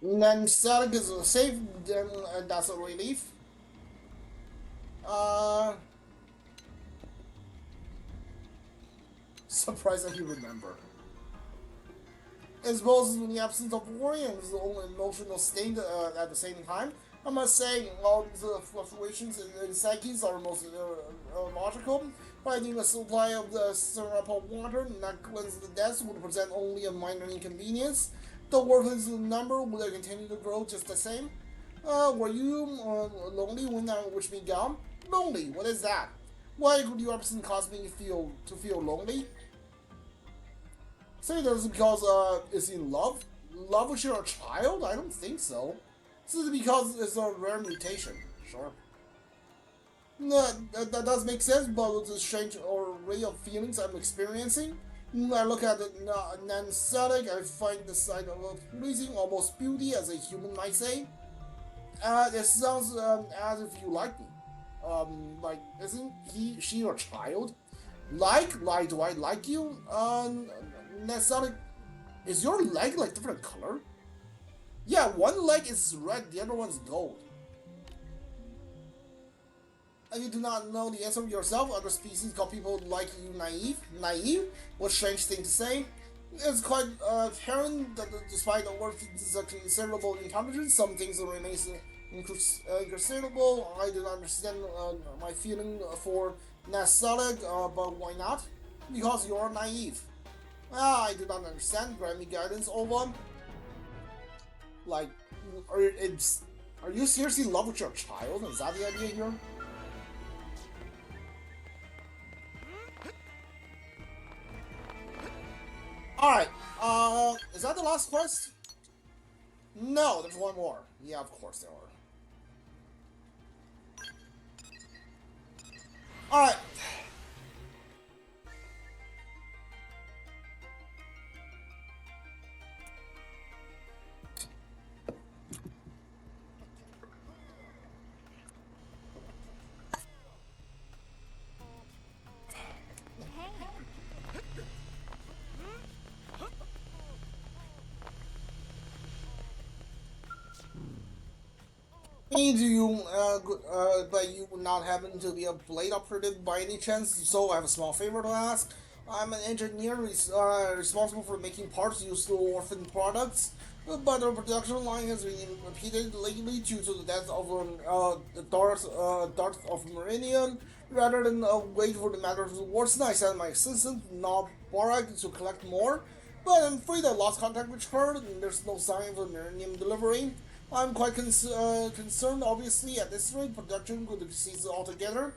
Then Sonic is safe, then that's a relief. Surprised that you remember. As well as in the absence of Orion's own emotional state at the same time, I must say all these fluctuations in psyches are most logical. Finding a supply of the syrup of water not cleanse the deaths would present only a minor inconvenience. The worthless number would continue to grow just the same. Were you lonely when I wished me gone? Lonely? What is that? Why could your absence cause me to feel lonely? Say that's because is in love? Love with your child? I don't think so. This is because it's a rare mutation. Sure. That does make sense, but with the strange array of feelings I'm experiencing, I look at the non-static, I find the sight of a pleasing, almost beauty, as a human might say. It sounds as if you like me. Like, isn't she your child? Like, do I like you? Nastatic, is your leg like different color? Yeah, one leg is red, the other one's gold. And you do not know the answer yourself. Other species call people like you naive. Naive? What strange thing to say. It's quite apparent that despite our considerable intelligence, some things remain inconsiderable. I do not understand my feeling for Nastatic, but why not? Because you are naive. I do not understand. Grant me guidance, over. Like, are you seriously in love with your child? Is that the idea here? Alright, is that the last quest? No, there's one more. Yeah, of course there are. Alright. Do you, but you would not happen to be a blade operative by any chance? So I have a small favor to ask. I'm an engineer responsible for making parts used to orphan products, but the production line has been impeded lately due to the death of the Darth of Meridian. Rather than wait for the matter to worsen, I sent my assistant, Nob Barak, to collect more, but I'm afraid I lost contact with her, and there's no sign of a Meridian delivery. I'm quite concerned, obviously, at this rate, production could cease altogether.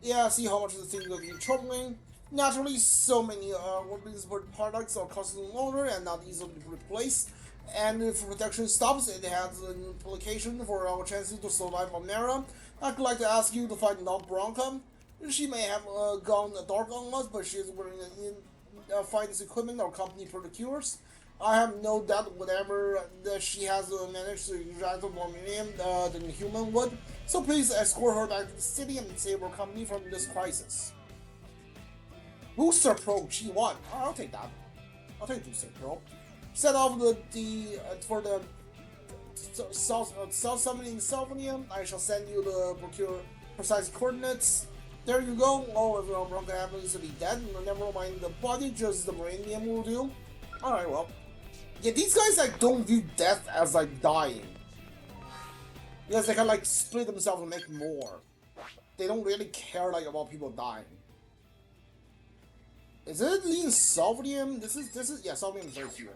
Yeah, see how much the thing will be troubling. Naturally, so many weapons products are costing longer and not easily replaced. And if production stops, it has an implication for our chances to survive on Mara. I'd like to ask you to find Nob Bronca. She may have gone dark on us, but she is willing to find this equipment our company procures. I have no doubt whatever that she has managed to extract more million than a human would. So please escort her back to the city and save our company from this crisis. Booster Probe G1. Oh, I'll take that. I'll take Booster Probe. Set off for the self summoning Sylvania. I shall send you the procure precise coordinates. There you go. Oh, if Bronca happens to be dead, never mind the body, just the brainium will do. Alright, well. Yeah, these guys like don't view death as like dying. Because they can like split themselves and make more. They don't really care like about people dying. Is it Lean Salvinium? This is yeah, Salvinium is right here.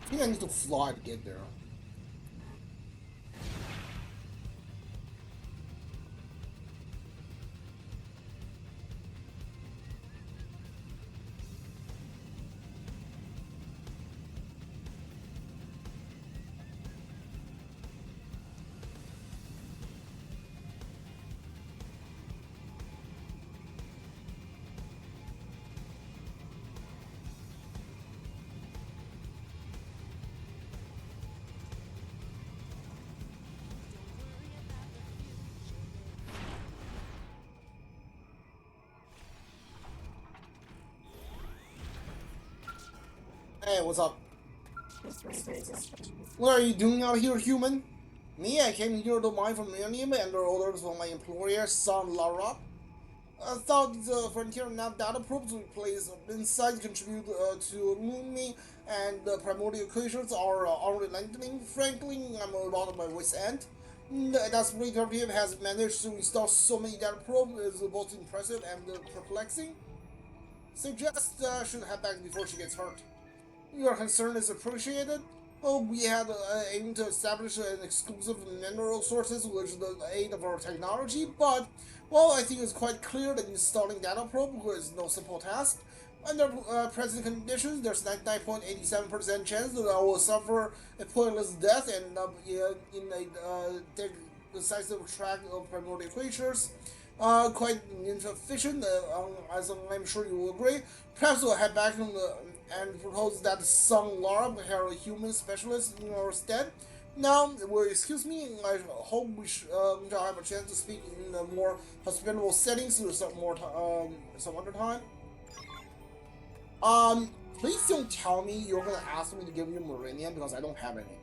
I think I need to fly to get there. what's up? What are you doing out here, human? Me, I came here to mine for millennium and orders from my employer, son Lara. I thought the frontier nav data probes we place inside contribute to Lumi and the primordial equations are unrelenting. Frankly, I'm around at my wit's end. That split has managed to install so many data probes is both impressive and perplexing. Suggest should head back before she gets hurt. Your concern is appreciated. Oh, we had aimed to establish an exclusive mineral sources with the aid of our technology, but, well, I think it's quite clear that installing data probe is no simple task. Under present conditions, there's 99.87% chance that I will suffer a pointless death and end up in a decisive track of primordial creatures. Quite insufficient, as I'm sure you will agree. Perhaps we'll head back and propose that some Lara hire a human specialist in our stead. Now, will you excuse me? I hope we shall have a chance to speak in a more hospitable settings some other time. Please don't tell me you're gonna ask me to give you Meridian because I don't have any.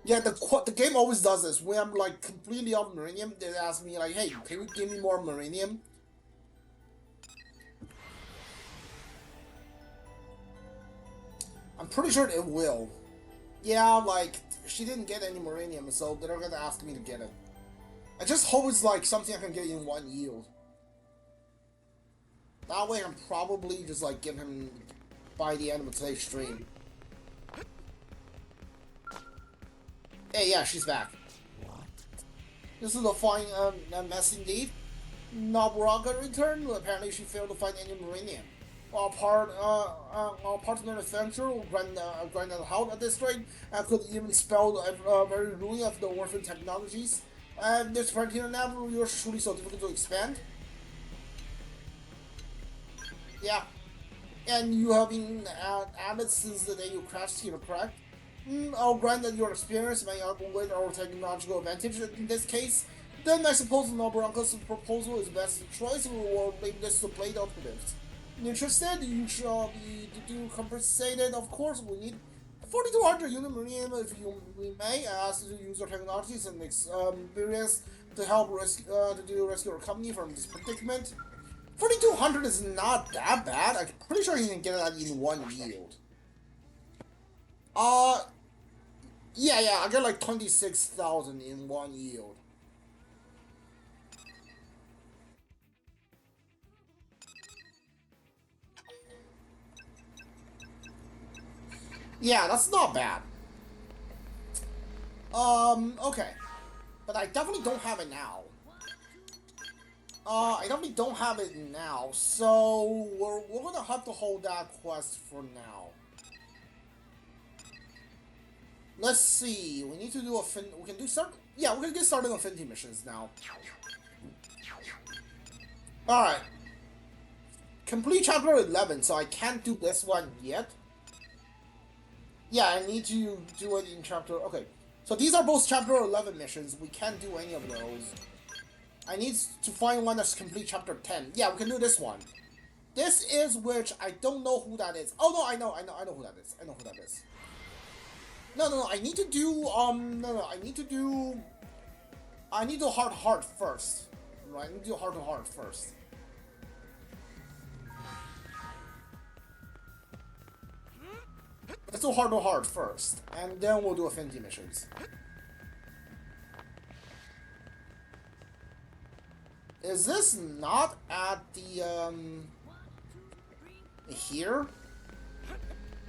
Yeah, the game always does this. When I'm like completely out of Meridian, they ask me like, "Hey, can you give me more Meridian?" I'm pretty sure it will. Yeah, like she didn't get any Meridian, so they're gonna ask me to get it. I just hope it's like something I can get in one yield. That way, I can probably just like give him by the end of today's stream. Hey, yeah, she's back. This is a fine mess indeed. Noburaka returned. Apparently, she failed to find any Meridian. Our partner adventure will grind out out at this rate, and could even spell the very ruin of the Orphean technologies. And this frontier nav is truly so difficult to expand. Yeah. And you have been at it since the day you crashed here, correct? I'll grant that your experience may outweigh our technological advantage in this case. Then I suppose Noburaka's proposal is best choice. We will leave this to Blade operatives. Interested? You shall be compensated. Of course, we need 4,200 unit Meridian if we may ask you to use our technologies and experience to help rescue our company from this predicament. 4,200 is not that bad. I'm pretty sure you can get that in one yield. Yeah, I get like 26,000 in one yield. Yeah, that's not bad. Okay. But I definitely don't have it now. I definitely don't have it now, so we're gonna have to hold that quest for now. Let's see. We need to do we can do start. Yeah, we're gonna get started on affinity missions now. All right. Complete chapter 11. So I can't do this one yet. Yeah, I need to do it in chapter. Okay. So these are both chapter 11 missions. We can't do any of those. I need to find one that's complete chapter 10. Yeah, we can do this one. This is which I don't know who that is. Oh no, I know who that is. I know who that is. No, I need to do, I need to do heart first. Right, I need to do heart first. Let's do heart first, and then we'll do affinity missions. Is this not at the, here?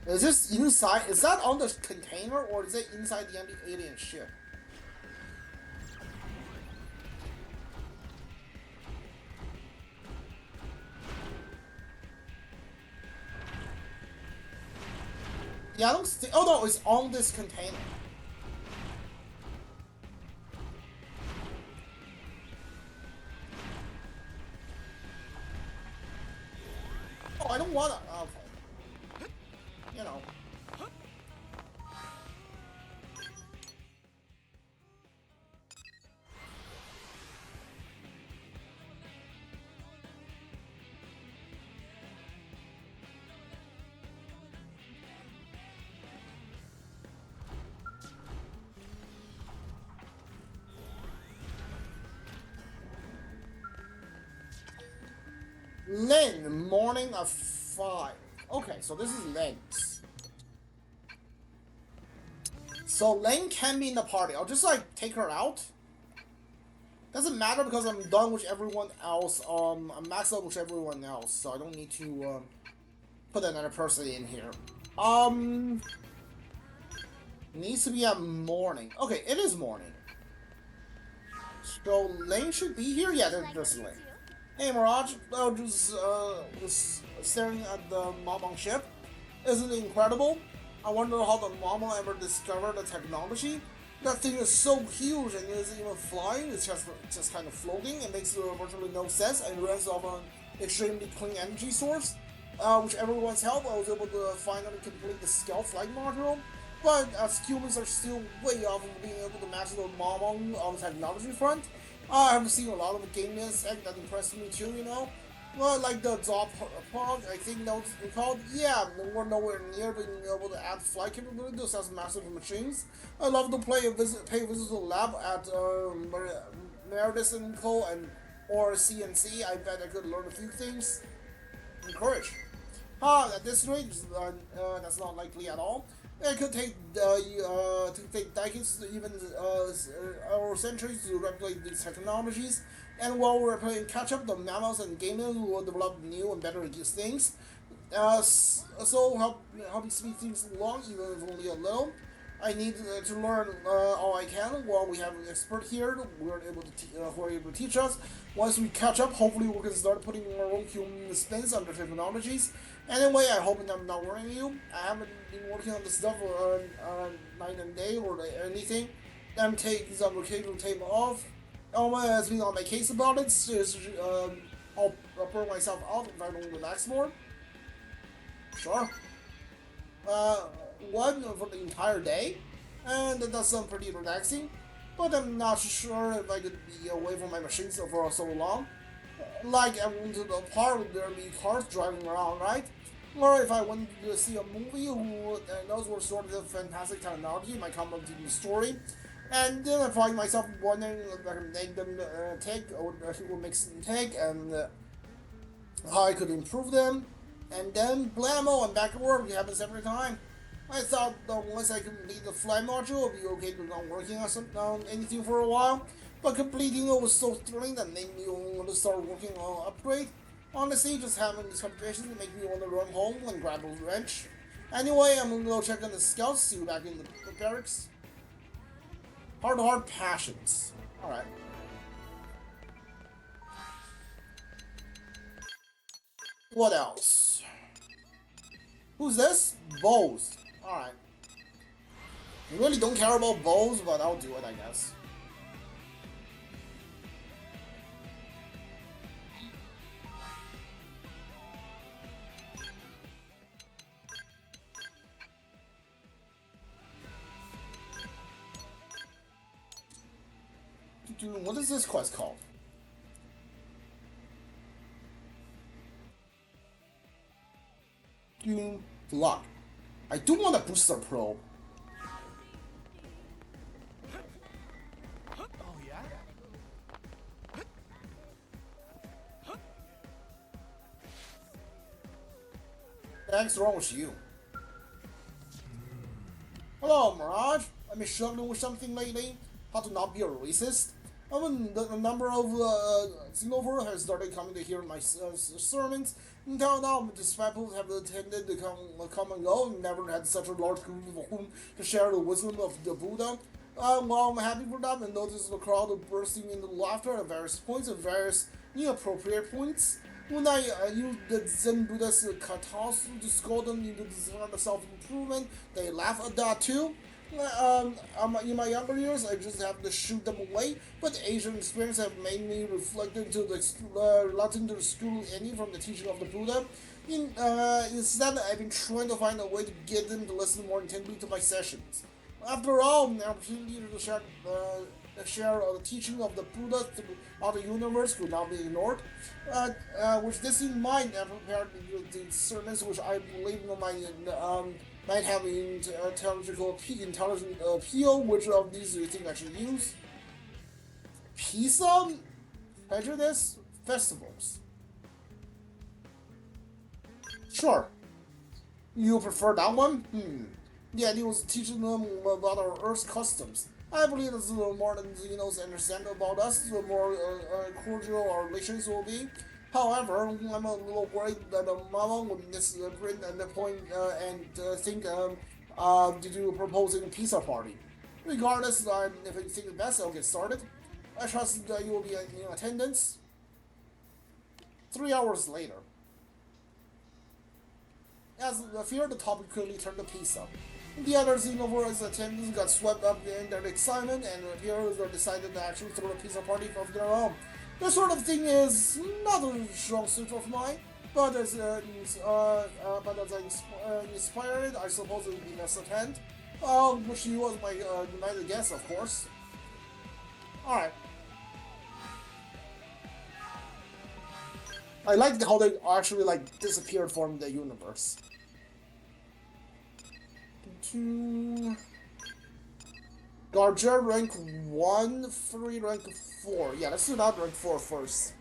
Is this inside? Is that on the container, or is it inside the alien ship? Yeah, I don't think. Oh no, it's on this container. Oh, I don't wanna. Okay. You know. Lin, morning of 5. Okay, so this is Lin's. So Lin can be in the party. I'll just like take her out. Doesn't matter because I'm done with everyone else. I'm maxed out with everyone else, so I don't need to put another person in here. Needs to be at morning. Okay, it is morning. So Lane should be here. Yeah, there's Lane. Hey Mirage, just staring at the Mamong ship. Isn't it incredible? I wonder how the Mamong ever discovered the technology. That thing is so huge and it isn't even flying. It's just kind of floating. It makes virtually no sense and runs off an extremely clean energy source. With everyone's help, I was able to finally complete the Skell flight module. But as humans are still way off of being able to match the Mamong on the technology front, I have seen a lot of game aspect that impressed me too, you know? Well, like the Zop Pog, I think that was called. Yeah, we're nowhere near being able to add flight capability to such massive machines. I love to pay a visit to the lab at Meredith and Co. or CNC. I bet I could learn a few things. Encourage. At this rate, that's not likely at all. It could take decades, even or centuries to replicate these technologies. And while we're playing catch up, the mammals and gamers will develop new and better things. So helping speed things along, even if only a little. I need to learn all I can. While we have an expert here, who are able to teach us. Once we catch up, hopefully we can start putting our own human spins on the technologies. Anyway, I hope I'm not worrying you. I haven't been working on this stuff night and day or anything. I'm taking some occasional time off. Elma has been on my case about it. So, I'll burn myself out if I don't relax more. Sure. One for the entire day, and that does sound pretty relaxing. But I'm not sure if I could be away from my machines for so long. Like I went to the park, there'd be cars driving around, right? Or if I went to see a movie who knows what sort of fantastic technology might come up in the story, and then I find myself wondering if I can make them take, or who will mix them take, and how I could improve them. And then blammo, I'm back at work. It happens every time. I thought that once I complete the flight module, it would be okay to not working on anything for a while. But completing it was so thrilling that made me want to start working on an upgrade. Honestly, just having these conversations make me want to run home and grab a wrench. Anyway, I'm gonna go check on the scouts, see you back in the barracks. Hard passions. Alright. What else? Who's this? Bows. Alright. I really don't care about bows, but I'll do it, I guess. What is this quest called? Pluck. I do want a booster probe. Oh yeah? What's wrong with you? Hello, Mirage. I've been struggling with something lately. How to not be a racist. I mean, the number of Xenoblade has started coming to hear my sermons. Until now, disciples have tended to come and go, and never had such a large group of whom to share the wisdom of the Buddha. Well, I'm happy for that, and notice the crowd bursting into laughter at various points, at various inappropriate points. When I use the Zen Buddha's katas to scold them into the self-improvement, they laugh at that too. In my younger years, I just have to shoot them away, but Asian experience have made me reflect into the reluctant to school any from the teaching of the Buddha. Instead, I've been trying to find a way to get them to listen more intently to my sessions. After all, the opportunity to share the teaching of the Buddha to the universe could not be ignored. With this in mind, I prepared the sermons which I believe might have intelligent appeal. Which of these do you think I should use? Pizza? Prejudice? Festivals? Sure. You prefer that one? The idea was teaching them about our Earth's customs. I believe that the more the Xenos understand about us, the more cordial our relations will be. However, I'm a little worried that Mama would misprint and the point and think to do proposing a pizza party. Regardless, if you think it's best, I'll get started. I trust that you will be in attendance. 3 hours later. As the fear of the topic quickly turned to pizza. The other Xenoverse attendants got swept up in their excitement, and the heroes decided to actually throw a pizza party of their own. This sort of thing is not a strong suit of mine, but as I inspired, I suppose it would be best attend. Which you was my united guess, of course. Alright. I like how they actually disappeared from the universe. Garger rank 1, 3 rank 4. Yeah, let's do that rank 4 first.